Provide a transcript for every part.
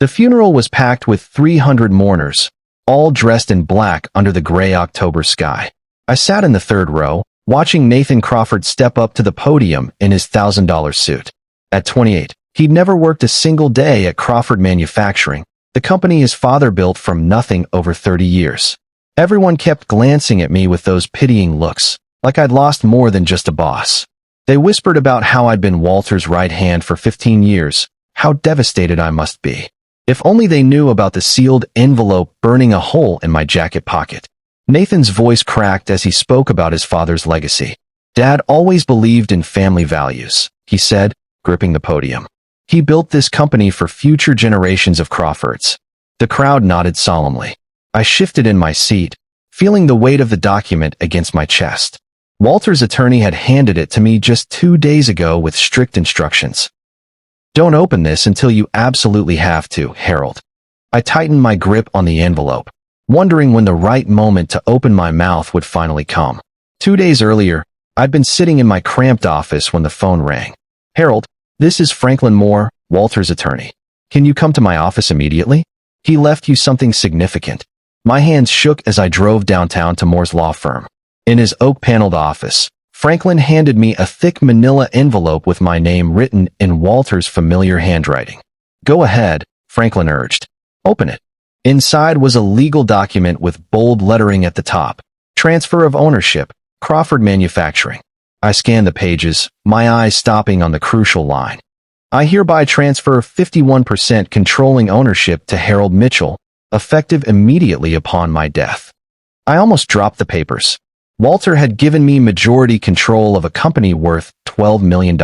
The funeral was packed with 300 mourners, all dressed in black under the gray October sky. I sat in the third row, watching Nathan Crawford step up to the podium in his $1,000 suit. At 28, he'd never worked a single day at Crawford Manufacturing, the company his father built from nothing over 30 years. Everyone kept glancing at me with those pitying looks, like I'd lost more than just a boss. They whispered about how I'd been Walter's right hand for 15 years, how devastated I must be. If only they knew about the sealed envelope burning a hole in my jacket pocket. Nathan's voice cracked as he spoke about his father's legacy. Dad always believed in family values, he said, gripping the podium. He built this company for future generations of Crawfords. The crowd nodded solemnly. I shifted in my seat, feeling the weight of the document against my chest. Walter's attorney had handed it to me just 2 days ago with strict instructions. Don't open this until you absolutely have to, Harold. I tightened my grip on the envelope, wondering when the right moment to open my mouth would finally come. 2 days earlier, I'd been sitting in my cramped office when the phone rang. Harold, this is Franklin Moore, Walter's attorney. Can you come to my office immediately? He left you something significant. My hands shook as I drove downtown to Moore's law firm. In his oak-paneled office, Franklin handed me a thick manila envelope with my name written in Walter's familiar handwriting. Go ahead, Franklin urged. Open it. Inside was a legal document with bold lettering at the top. Transfer of ownership, Crawford Manufacturing. I scanned the pages, my eyes stopping on the crucial line. I hereby transfer 51% controlling ownership to Harold Mitchell, effective immediately upon my death. I almost dropped the papers. Walter had given me majority control of a company worth $12 million.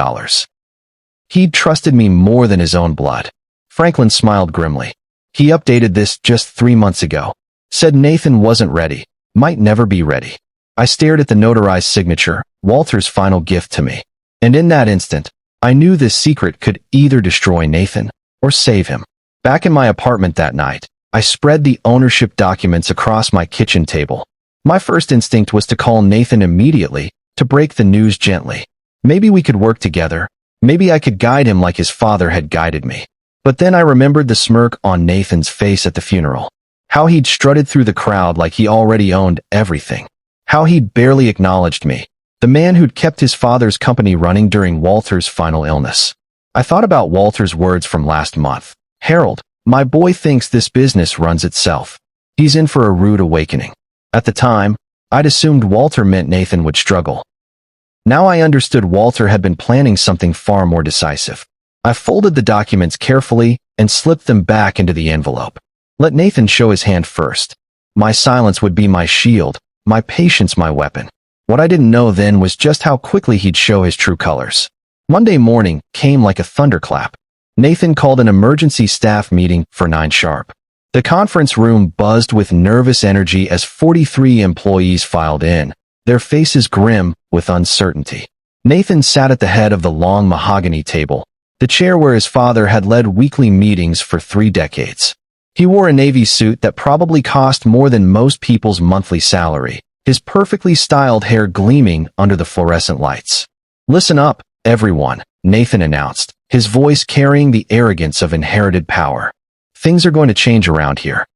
He'd trusted me more than his own blood. Franklin smiled grimly. He updated this just 3 months ago. Said Nathan wasn't ready, might never be ready. I stared at the notarized signature, Walter's final gift to me. And in that instant, I knew this secret could either destroy Nathan or save him. Back in my apartment that night, I spread the ownership documents across my kitchen table. My first instinct was to call Nathan immediately, to break the news gently. Maybe we could work together. Maybe I could guide him like his father had guided me. But then I remembered the smirk on Nathan's face at the funeral. How he'd strutted through the crowd like he already owned everything. How he'd barely acknowledged me, the man who'd kept his father's company running during Walter's final illness. I thought about Walter's words from last month. Harold, my boy thinks this business runs itself. He's in for a rude awakening. At the time, I'd assumed Walter meant Nathan would struggle. Now I understood Walter had been planning something far more decisive. I folded the documents carefully and slipped them back into the envelope. Let Nathan show his hand first. My silence would be my shield, my patience my weapon. What I didn't know then was just how quickly he'd show his true colors. Monday morning came like a thunderclap. Nathan called an emergency staff meeting for 9 sharp. The conference room buzzed with nervous energy as 43 employees filed in, their faces grim with uncertainty. Nathan sat at the head of the long mahogany table, the chair where his father had led weekly meetings for 3 decades. He wore a navy suit that probably cost more than most people's monthly salary, his perfectly styled hair gleaming under the fluorescent lights. Listen up, everyone, Nathan announced, his voice carrying the arrogance of inherited power. Things are going to change around here.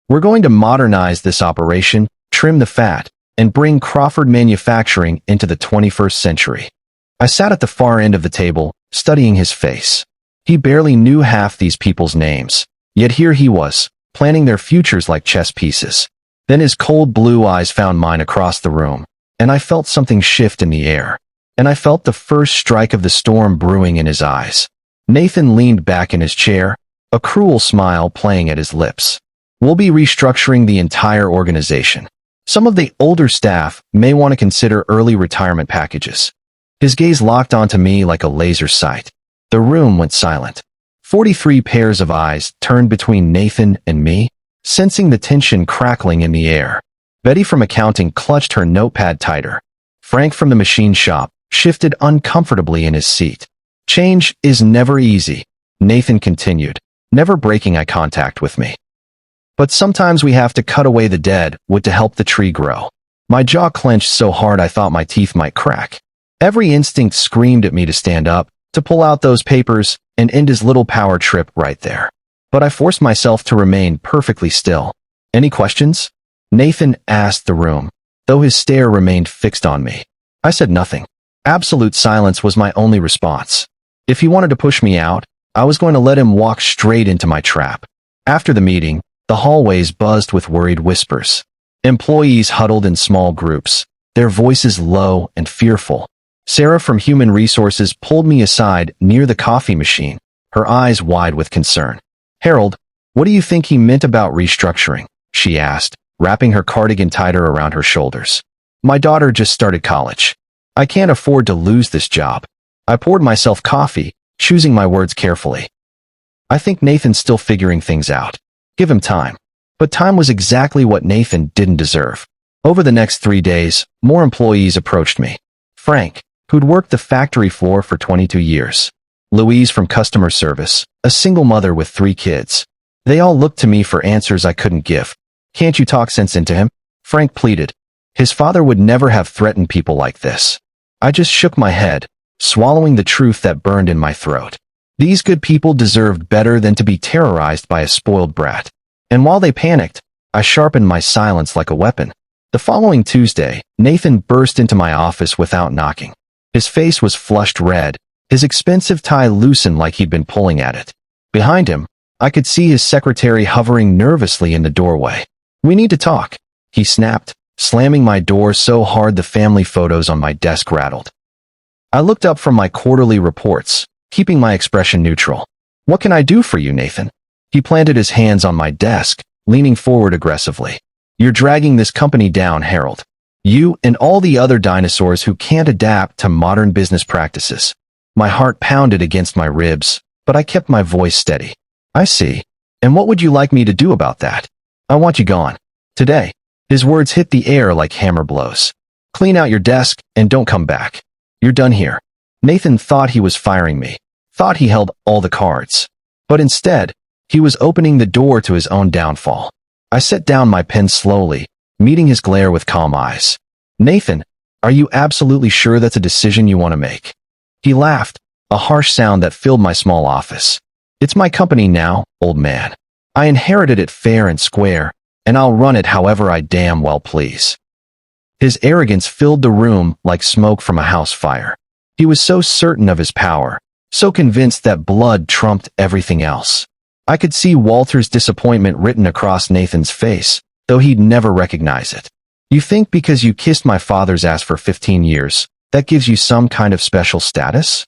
We're going to modernize this operation, trim the fat, and bring Crawford Manufacturing into the 21st century. I sat at the far end of the table, studying his face. He barely knew half these people's names, yet here he was, planning their futures like chess pieces. Then his cold blue eyes found mine across the room, and I felt something shift in the air. And I felt the first strike of the storm brewing in his eyes. Nathan leaned back in his chair, a cruel smile playing at his lips. We'll be restructuring the entire organization. Some of the older staff may want to consider early retirement packages. His gaze locked onto me like a laser sight. The room went silent. 43 pairs of eyes turned between Nathan and me, sensing the tension crackling in the air. Betty from accounting clutched her notepad tighter. Frank from the machine shop shifted uncomfortably in his seat. Change is never easy, Nathan continued, never breaking eye contact with me. But sometimes we have to cut away the dead wood to help the tree grow. My jaw clenched so hard I thought my teeth might crack. Every instinct screamed at me to stand up, to pull out those papers, and end his little power trip right there. but I forced myself to remain perfectly still. Any questions? Nathan asked the room, though his stare remained fixed on me. I said nothing. Absolute silence was my only response. If he wanted to push me out, I was going to let him walk straight into my trap. After the meeting, the hallways buzzed with worried whispers. Employees huddled in small groups, their voices low and fearful. Sarah from Human Resources pulled me aside near the coffee machine, her eyes wide with concern. "Harold, what do you think he meant about restructuring?" she asked, wrapping her cardigan tighter around her shoulders. "My daughter just started college. I can't afford to lose this job." I poured myself coffee, choosing my words carefully. "I think Nathan's still figuring things out. Give him time." But time was exactly what Nathan didn't deserve. Over the next 3 days, more employees approached me. Frank, who'd worked the factory floor for 22 years. Louise from customer service, a single mother with 3 kids. They all looked to me for answers I couldn't give. "Can't you talk sense into him?" Frank pleaded. His father would never have threatened people like this. I just shook my head, swallowing the truth that burned in my throat. These good people deserved better than to be terrorized by a spoiled brat. And while they panicked, I sharpened my silence like a weapon. The following Tuesday, Nathan burst into my office without knocking. His face was flushed red, his expensive tie loosened like he'd been pulling at it. Behind him, I could see his secretary hovering nervously in the doorway. "We need to talk," he snapped, slamming my door so hard the family photos on my desk rattled. I looked up from my quarterly reports, keeping my expression neutral. "What can I do for you, Nathan?" He planted his hands on my desk, leaning forward aggressively. "You're dragging this company down, Harold. You and all the other dinosaurs who can't adapt to modern business practices." My heart pounded against my ribs, but I kept my voice steady. "I see. And what would you like me to do about that?" "I want you gone. Today." His words hit the air like hammer blows. "Clean out your desk and don't come back. You're done here." Nathan thought he was firing me, thought he held all the cards. But instead, he was opening the door to his own downfall. I set down my pen slowly, meeting his glare with calm eyes. "Nathan, are you absolutely sure that's a decision you want to make?" He laughed, a harsh sound that filled my small office. "It's my company now, old man. I inherited it fair and square, and I'll run it however I damn well please." His arrogance filled the room like smoke from a house fire. He was so certain of his power, so convinced that blood trumped everything else. I could see Walter's disappointment written across Nathan's face, though he'd never recognize it. "You think because you kissed my father's ass for 15 years, that gives you some kind of special status?"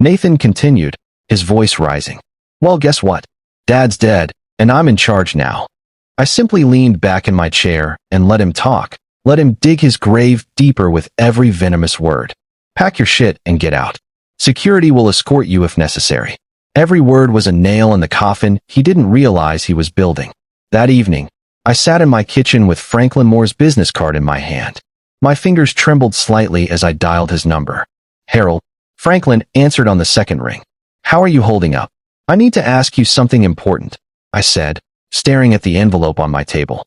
Nathan continued, his voice rising. "Well, guess what? Dad's dead, and I'm in charge now." I simply leaned back in my chair and let him talk, let him dig his grave deeper with every venomous word. "Pack your shit and get out. Security will escort you if necessary." Every word was a nail in the coffin he didn't realize he was building. That evening, I sat in my kitchen with Franklin Moore's business card in my hand. My fingers trembled slightly as I dialed his number. "Harold," Franklin answered on the second ring. "How are you holding up?" "I need to ask you something important," I said, staring at the envelope on my table.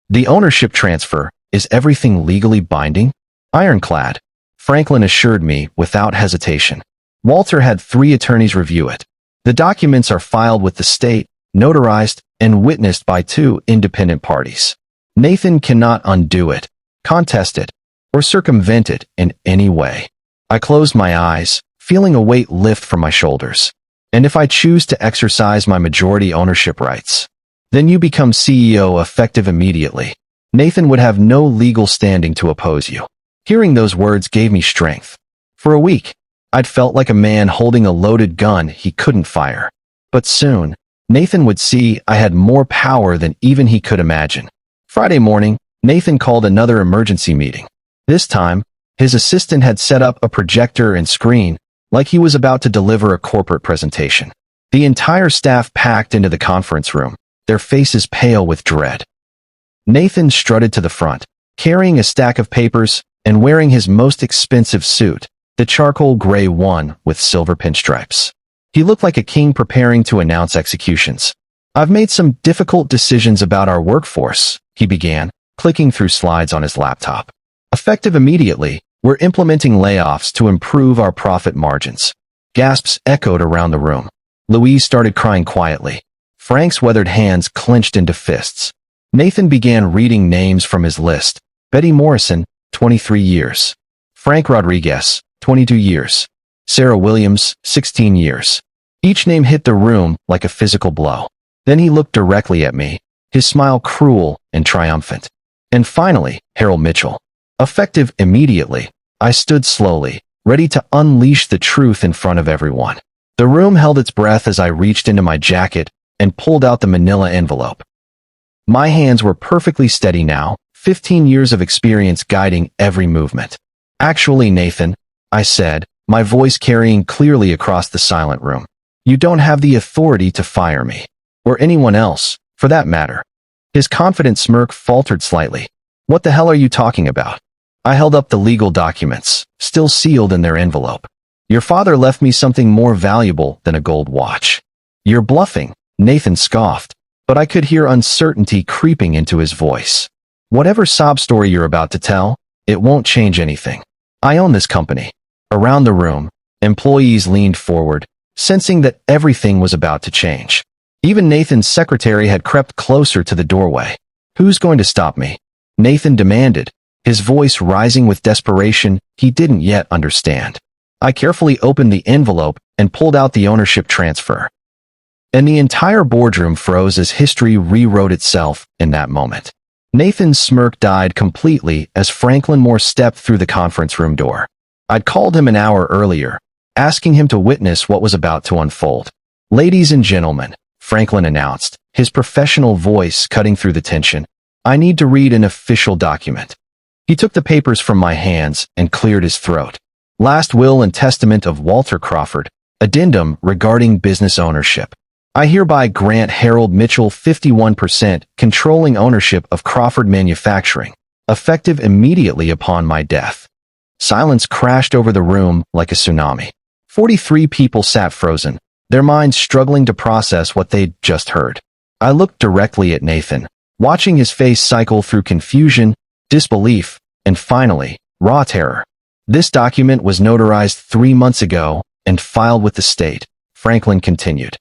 "The ownership transfer, is everything legally binding?" "Ironclad," Franklin assured me without hesitation. Walter had 3 attorneys review it. The documents are filed with the state, notarized, and witnessed by 2 independent parties. Nathan cannot undo it, contest it, or circumvent it in any way. I closed my eyes, feeling a weight lift from my shoulders. "And if I choose to exercise my majority ownership rights, then you become CEO effective immediately. Nathan would have no legal standing to oppose you." Hearing those words gave me strength. For a week, I'd felt like a man holding a loaded gun he couldn't fire. But soon, Nathan would see I had more power than even he could imagine. Friday morning, Nathan called another emergency meeting. This time, his assistant had set up a projector and screen, like he was about to deliver a corporate presentation. The entire staff packed into the conference room, their faces pale with dread. Nathan strutted to the front, carrying a stack of papers and wearing his most expensive suit, the charcoal gray one with silver pinstripes. He looked like a king preparing to announce executions. "I've made some difficult decisions about our workforce," he began, clicking through slides on his laptop. "Effective immediately, we're implementing layoffs to improve our profit margins." Gasps echoed around the room. Louise started crying quietly. Frank's weathered hands clenched into fists. Nathan began reading names from his list. Betty Morrison, 23 years. Frank Rodriguez, 22 years. Sarah Williams, 16 years. Each name hit the room like a physical blow. Then he looked directly at me, his smile cruel and triumphant. And finally, Harold Mitchell. Effective immediately, I stood slowly, ready to unleash the truth in front of everyone. The room held its breath as I reached into my jacket and pulled out the manila envelope. My hands were perfectly steady now, 15 years of experience guiding every movement. Actually, Nathan, I said, my voice carrying clearly across the silent room, you don't have the authority to fire me. Or anyone else, for that matter. His confident smirk faltered slightly. What the hell are you talking about? I held up the legal documents, still sealed in their envelope. Your father left me something more valuable than a gold watch. You're bluffing, Nathan scoffed, but I could hear uncertainty creeping into his voice. Whatever sob story you're about to tell, it won't change anything. I own this company. Around the room, employees leaned forward, sensing that everything was about to change. Even Nathan's secretary had crept closer to the doorway. Who's going to stop me? Nathan demanded, his voice rising with desperation he didn't yet understand. I carefully opened the envelope and pulled out the ownership transfer. And the entire boardroom froze as history rewrote itself in that moment. Nathan's smirk died completely as Franklin Moore stepped through the conference room door. I'd called him an hour earlier, asking him to witness what was about to unfold. Ladies and gentlemen, Franklin announced, his professional voice cutting through the tension, I need to read an official document. He took the papers from my hands and cleared his throat. Last will and testament of Walter Crawford, addendum regarding business ownership. I hereby grant Harold Mitchell 51% controlling ownership of Crawford Manufacturing, effective immediately upon my death. Silence crashed over the room like a tsunami. 43 people sat frozen, their minds struggling to process what they'd just heard. I looked directly at Nathan, watching his face cycle through confusion, disbelief, and finally, raw terror. This document was notarized 3 months ago and filed with the state, Franklin continued.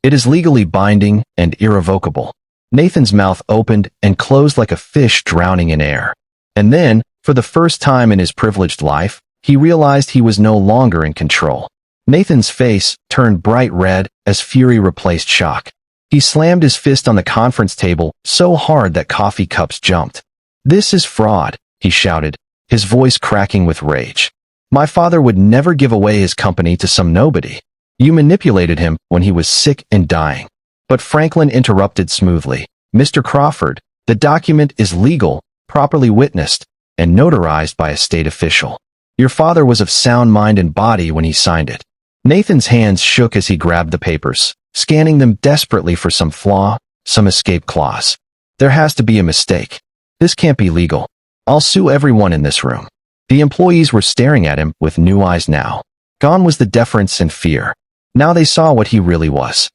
It is legally binding and irrevocable. Nathan's mouth opened and closed like a fish drowning in air. And then, for the first time in his privileged life, he realized he was no longer in control. Nathan's face turned bright red as fury replaced shock. He slammed his fist on the conference table so hard that coffee cups jumped. This is fraud, he shouted, his voice cracking with rage. My father would never give away his company to some nobody. You manipulated him when he was sick and dying. But Franklin interrupted smoothly. Mr. Crawford, the document is legal, properly witnessed, and notarized by a state official. Your father was of sound mind and body when he signed it. Nathan's hands shook as he grabbed the papers, scanning them desperately for some flaw, some escape clause. There has to be a mistake. This can't be legal. I'll sue everyone in this room. The employees were staring at him with new eyes now. Gone was the deference and fear. Now they saw what he really was.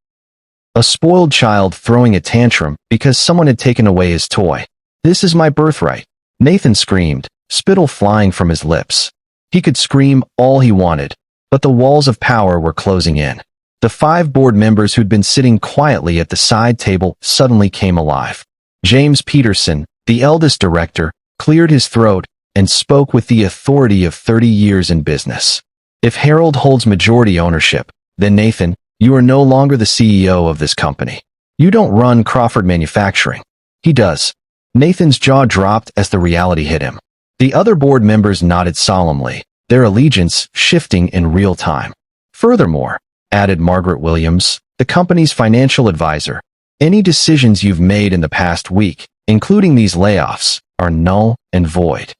A spoiled child throwing a tantrum because someone had taken away his toy. This is my birthright. Nathan screamed, spittle flying from his lips. He could scream all he wanted, but the walls of power were closing in. The 5 board members who'd been sitting quietly at the side table suddenly came alive. James Peterson, the eldest director, cleared his throat and spoke with the authority of 30 years in business. If Harold holds majority ownership, then Nathan, you are no longer the CEO of this company. You don't run Crawford Manufacturing. He does. Nathan's jaw dropped as the reality hit him. The other board members nodded solemnly, their allegiance shifting in real time. Furthermore, added Margaret Williams, the company's financial advisor, any decisions you've made in the past week, including these layoffs, are null and void.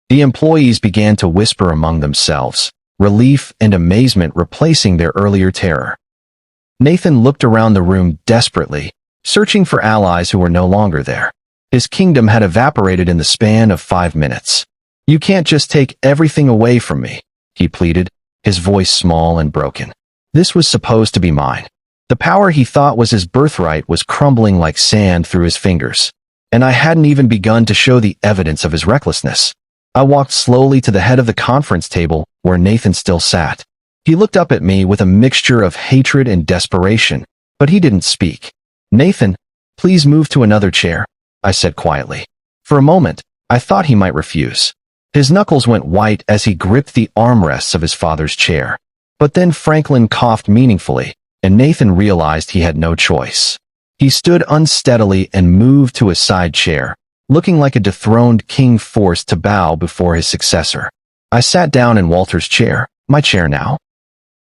The employees began to whisper among themselves, relief and amazement replacing their earlier terror. Nathan looked around the room desperately, searching for allies who were no longer there. His kingdom had evaporated in the span of 5 minutes. You can't just take everything away from me, he pleaded, his voice small and broken. This was supposed to be mine. The power he thought was his birthright was crumbling like sand through his fingers, and I hadn't even begun to show the evidence of his recklessness. I walked slowly to the head of the conference table where Nathan still sat. He looked up at me with a mixture of hatred and desperation, but he didn't speak. "Nathan, please move to another chair," I said quietly. For a moment, I thought he might refuse. His knuckles went white as he gripped the armrests of his father's chair. But then Franklin coughed meaningfully, and Nathan realized he had no choice. He stood unsteadily and moved to a side chair, looking like a dethroned king forced to bow before his successor. I sat down in Walter's chair, my chair now,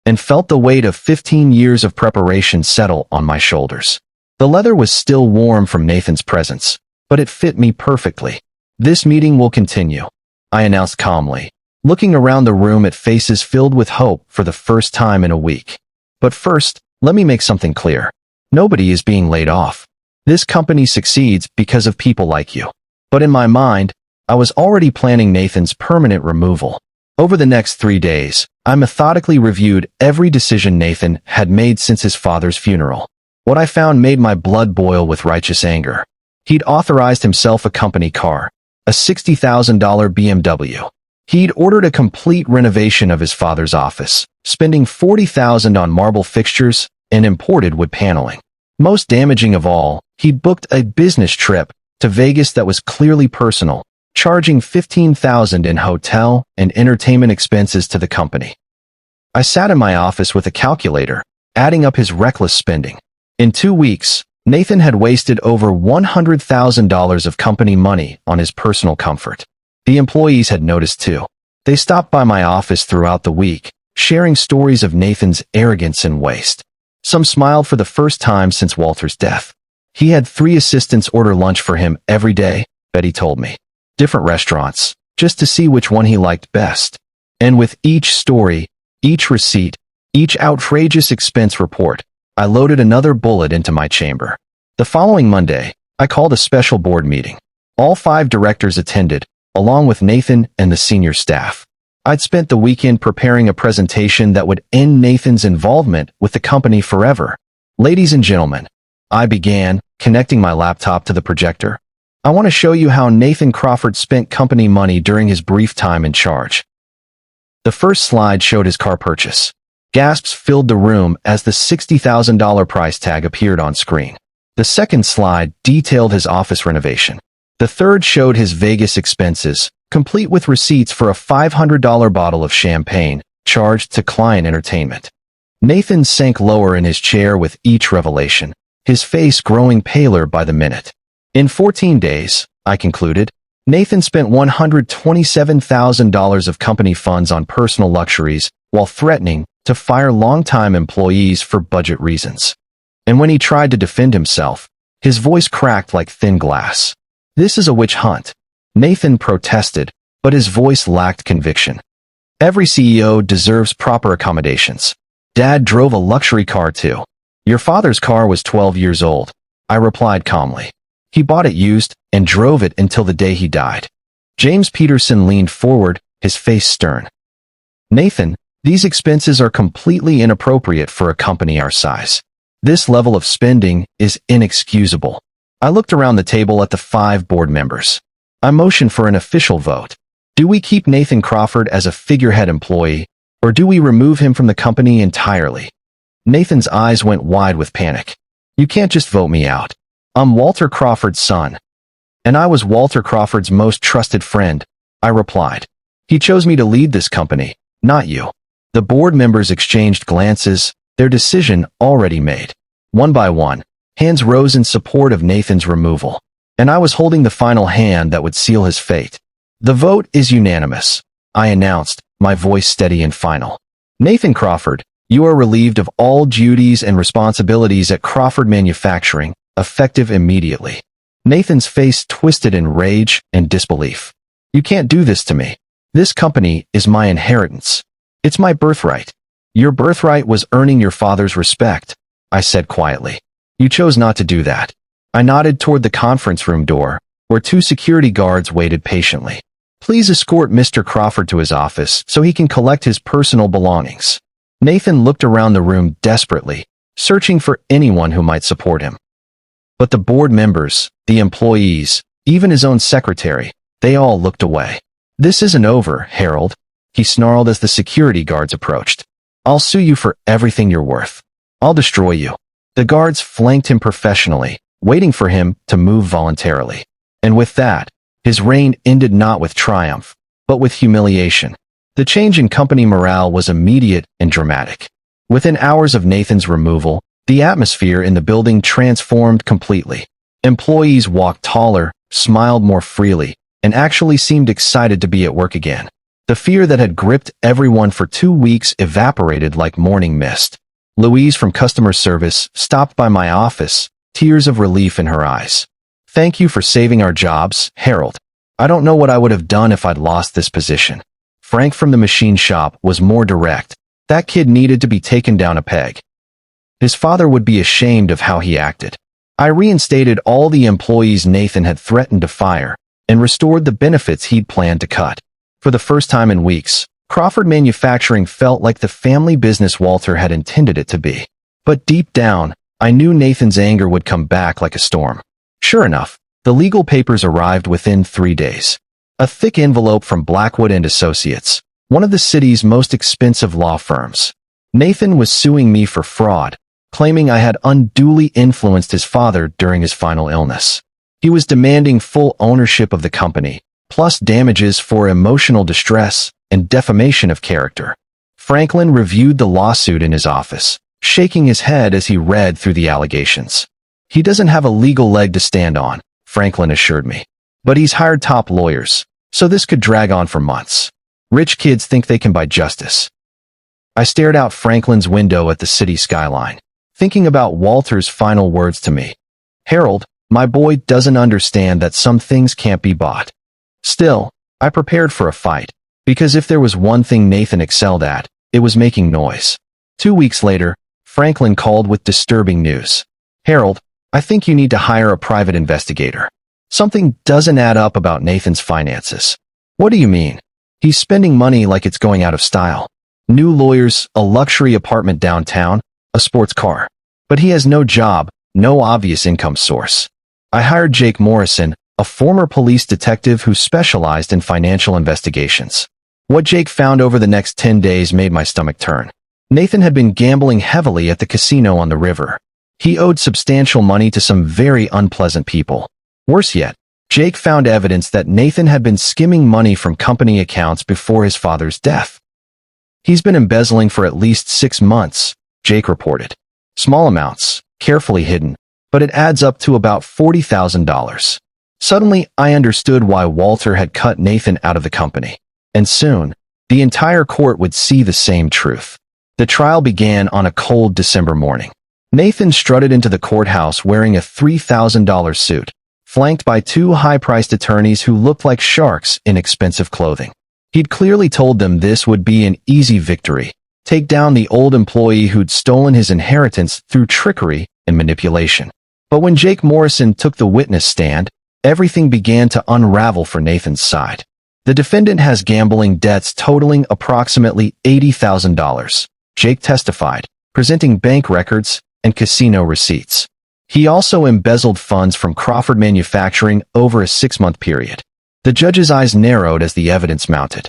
and felt the weight of 15 years of preparation settle on my shoulders. The leather was still warm from Nathan's presence, but it fit me perfectly. "This meeting will continue," I announced calmly, looking around the room at faces filled with hope for the first time in a week. "But first, let me make something clear. Nobody is being laid off. This company succeeds because of people like you." But in my mind, I was already planning Nathan's permanent removal. Over the next 3 days, I methodically reviewed every decision Nathan had made since his father's funeral. What I found made my blood boil with righteous anger. He'd authorized himself a company car, a $60,000 BMW. He'd ordered a complete renovation of his father's office, spending $40,000 on marble fixtures and imported wood paneling. Most damaging of all, he'd booked a business trip to Vegas that was clearly personal, charging $15,000 in hotel and entertainment expenses to the company. I sat in my office with a calculator, adding up his reckless spending. In 2 weeks, Nathan had wasted over $100,000 of company money on his personal comfort. The employees had noticed too. They stopped by my office throughout the week, sharing stories of Nathan's arrogance and waste. Some smiled for the first time since Walter's death. He had 3 assistants order lunch for him every day, Betty told me. Different restaurants, just to see which one he liked best. And with each story, each receipt, each outrageous expense report, I loaded another bullet into my chamber. The following Monday, I called a special board meeting. All 5 directors attended, along with Nathan and the senior staff. I'd spent the weekend preparing a presentation that would end Nathan's involvement with the company forever. "Ladies and gentlemen," I began, connecting my laptop to the projector, "I want to show you how Nathan Crawford spent company money during his brief time in charge." The first slide showed his car purchase. Gasps filled the room as the $60,000 price tag appeared on screen. The second slide detailed his office renovation. The third showed his Vegas expenses, complete with receipts for a $500 bottle of champagne charged to client entertainment. Nathan sank lower in his chair with each revelation, his face growing paler by the minute. In 14 days, I concluded, Nathan spent $127,000 of company funds on personal luxuries while threatening to fire longtime employees for budget reasons. And when he tried to defend himself, his voice cracked like thin glass. "This is a witch hunt." Nathan protested, but his voice lacked conviction. "Every CEO deserves proper accommodations. Dad drove a luxury car too. Your father's car was 12 years old," I replied calmly. "He bought it used and drove it until the day he died." James Peterson leaned forward, his face stern. "Nathan, these expenses are completely inappropriate for a company our size. This level of spending is inexcusable." I looked around the table at the 5 board members. I motioned for an official vote. Do we keep Nathan Crawford as a figurehead employee, or do we remove him from the company entirely? Nathan's eyes went wide with panic. "You can't just vote me out. I'm Walter Crawford's son." "And I was Walter Crawford's most trusted friend," I replied. "He chose me to lead this company, not you." The board members exchanged glances, their decision already made. One by one, hands rose in support of Nathan's removal, and I was holding the final hand that would seal his fate. "The vote is unanimous," I announced, my voice steady and final. "Nathan Crawford, you are relieved of all duties and responsibilities at Crawford Manufacturing, effective immediately." Nathan's face twisted in rage and disbelief. "You can't do this to me. This company is my inheritance. It's my birthright." "Your birthright was earning your father's respect," I said quietly. "You chose not to do that." I nodded toward the conference room door, where 2 security guards waited patiently. "Please escort Mr. Crawford to his office so he can collect his personal belongings." Nathan looked around the room desperately, searching for anyone who might support him. But the board members, the employees, even his own secretary, they all looked away. "This isn't over, Harold," he snarled as the security guards approached. "I'll sue you for everything you're worth. I'll destroy you." The guards flanked him professionally, waiting for him to move voluntarily. And with that, his reign ended not with triumph, but with humiliation. The change in company morale was immediate and dramatic. Within hours of Nathan's removal, the atmosphere in the building transformed completely. Employees walked taller, smiled more freely, and actually seemed excited to be at work again. The fear that had gripped everyone for 2 weeks evaporated like morning mist. Louise from customer service stopped by my office, tears of relief in her eyes. "Thank you for saving our jobs, Harold. I don't know what I would have done if I'd lost this position." Frank from the machine shop was more direct. That kid needed to be taken down a peg. His father would be ashamed of how he acted. I reinstated all the employees Nathan had threatened to fire and restored the benefits he'd planned to cut. For the first time in weeks, Crawford Manufacturing felt like the family business Walter had intended it to be. But deep down, I knew Nathan's anger would come back like a storm. Sure enough, the legal papers arrived within 3 days. A thick envelope from Blackwood and Associates, one of the city's most expensive law firms. Nathan was suing me for fraud, claiming I had unduly influenced his father during his final illness. He was demanding full ownership of the company, plus damages for emotional distress and defamation of character. Franklin reviewed the lawsuit in his office, shaking his head as he read through the allegations. "He doesn't have a legal leg to stand on," Franklin assured me. "But he's hired top lawyers, so this could drag on for months. Rich kids think they can buy justice." I stared out Franklin's window at the city skyline, thinking about Walter's final words to me. "Harold, my boy doesn't understand that some things can't be bought." Still, I prepared for a fight, because if there was one thing Nathan excelled at, it was making noise. 2 weeks later, Franklin called with disturbing news. "Harold, I think you need to hire a private investigator. Something doesn't add up about Nathan's finances." "What do you mean?" "He's spending money like it's going out of style. New lawyers, a luxury apartment downtown, a sports car. But he has no job, no obvious income source." I hired Jake Morrison, a former police detective who specialized in financial investigations. What Jake found over the next 10 days made my stomach turn. Nathan had been gambling heavily at the casino on the river. He owed substantial money to some very unpleasant people. Worse yet, Jake found evidence that Nathan had been skimming money from company accounts before his father's death. "He's been embezzling for at least 6 months, Jake reported. "Small amounts, carefully hidden, but it adds up to about $40,000. Suddenly, I understood why Walter had cut Nathan out of the company. And soon, the entire court would see the same truth. The trial began on a cold December morning. Nathan strutted into the courthouse wearing a $3,000 suit, flanked by 2 high-priced attorneys who looked like sharks in expensive clothing. He'd clearly told them this would be an easy victory. Take down the old employee who'd stolen his inheritance through trickery and manipulation. But when Jake Morrison took the witness stand, everything began to unravel for Nathan's side. The defendant has gambling debts totaling approximately $80,000, Jake testified, presenting bank records and casino receipts. He also embezzled funds from Crawford Manufacturing over a 6-month period. The judge's eyes narrowed as the evidence mounted.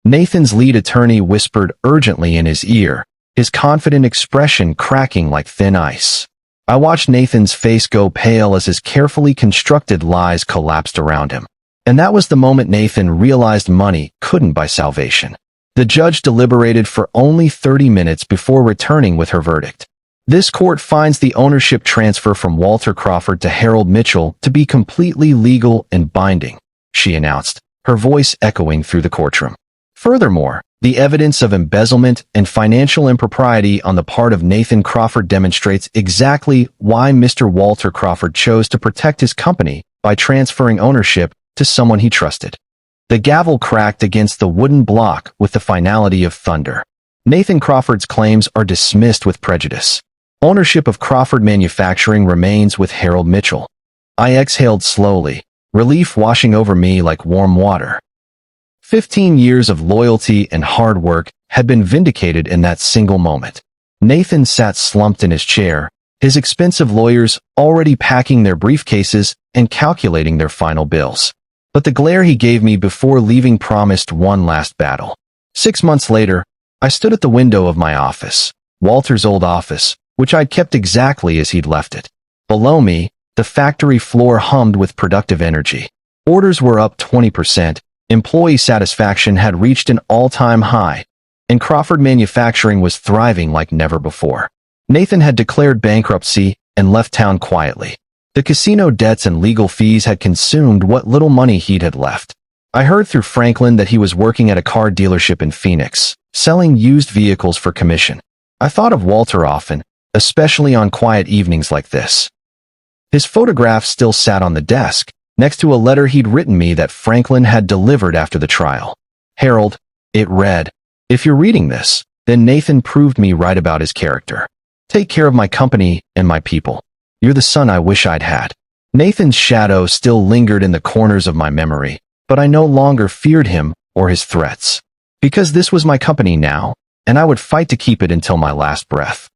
Nathan's lead attorney whispered urgently in his ear, his confident expression cracking like thin ice. I watched Nathan's face go pale as his carefully constructed lies collapsed around him. And that was the moment Nathan realized money couldn't buy salvation. The judge deliberated for only 30 minutes before returning with her verdict. "This court finds the ownership transfer from Walter Crawford to Harold Mitchell to be completely legal and binding," she announced, her voice echoing through the courtroom. Furthermore, the evidence of embezzlement and financial impropriety on the part of Nathan Crawford demonstrates exactly why Mr. Walter Crawford chose to protect his company by transferring ownership to someone he trusted. The gavel cracked against the wooden block with the finality of thunder. Nathan Crawford's claims are dismissed with prejudice. Ownership of Crawford Manufacturing remains with Harold Mitchell. I exhaled slowly, relief washing over me like warm water. 15 years of loyalty and hard work had been vindicated in that single moment. Nathan sat slumped in his chair, his expensive lawyers already packing their briefcases and calculating their final bills. But the glare he gave me before leaving promised one last battle. 6 months later, I stood at the window of my office, Walter's old office, which I'd kept exactly as he'd left it. Below me, the factory floor hummed with productive energy. Orders were up 20%, employee satisfaction had reached an all-time high, and Crawford Manufacturing was thriving like never before. Nathan had declared bankruptcy and left town quietly. The casino debts and legal fees had consumed what little money he'd had left. I heard through Franklin that he was working at a car dealership in Phoenix, selling used vehicles for commission. I thought of Walter often, especially on quiet evenings like this. His photograph still sat on the desk, next to a letter he'd written me that Franklin had delivered after the trial. Harold, it read, "If you're reading this, then Nathan proved me right about his character. Take care of my company and my people. You're the son I wish I'd had." Nathan's shadow still lingered in the corners of my memory, but I no longer feared him or his threats. Because this was my company now, and I would fight to keep it until my last breath.